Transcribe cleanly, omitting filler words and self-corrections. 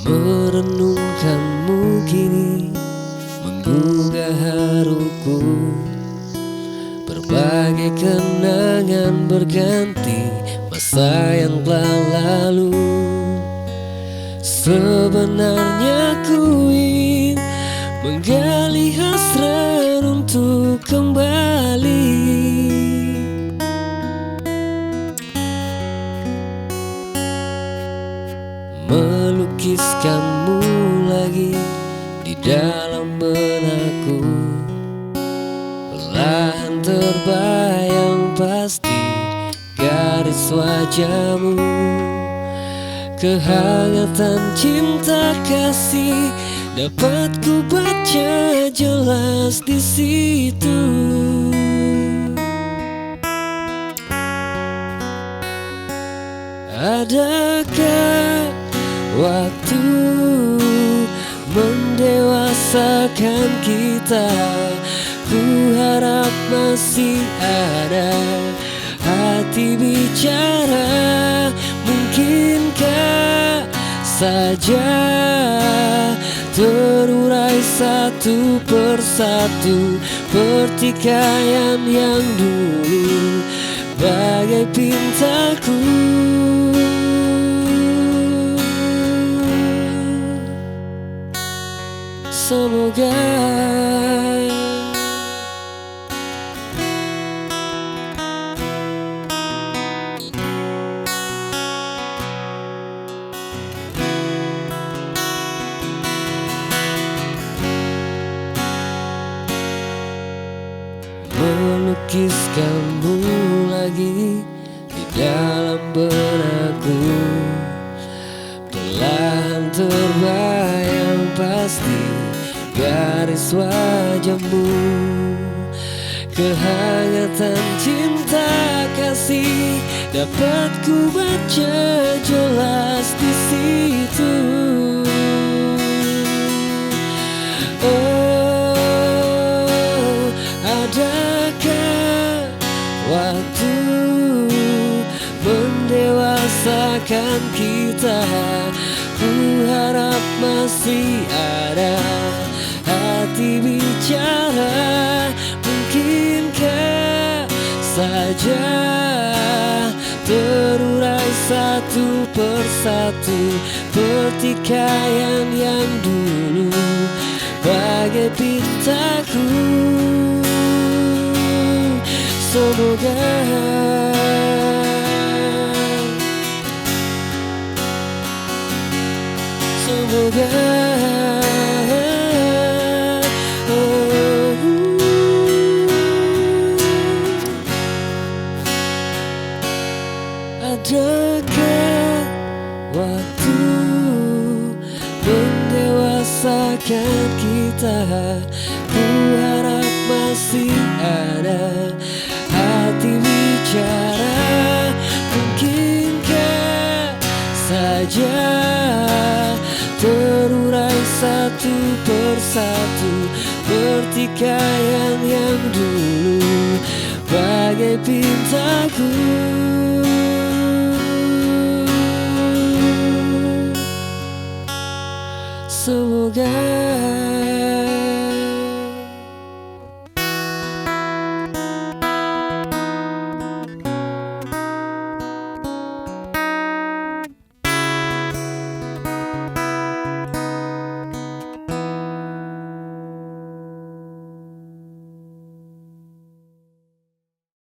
Merenungkanmu kini menggugah haruku. Berbagai kenangan berganti masa yang telah lalu. Sebenarnya ku ingin menggali hasrat untuk kembali melukiskanmu lagi di dalam benakku. Perlahan terbayang pasti garis wajahmu. Kehangatan cinta kasih dapat ku baca jelas di situ. Adakah waktu mendewasakan kita? Ku harap masih ada hati bicara. Mungkinkah saja terurai satu persatu pertikaian yang dulu bagai pintaku. Semoga melukiskanmu lagi di dalam benakku. Perlahan terbayang pasti garis wajahmu. Kehangatan cinta kasih dapat ku baca jelas di situ. Oh, adakah waktu mendewasakan kita? Ku harap masih ada hati bicara. Mungkinkah saja terurai satu persatu pertikaian yang dulu bagai pintaku. Semoga adakah waktu mendewasakan kita? Ku harap masih ada hati bicara. Mungkinkah saja terurai satu persatu pertikaian yang dulu bagai pintaku. Semoga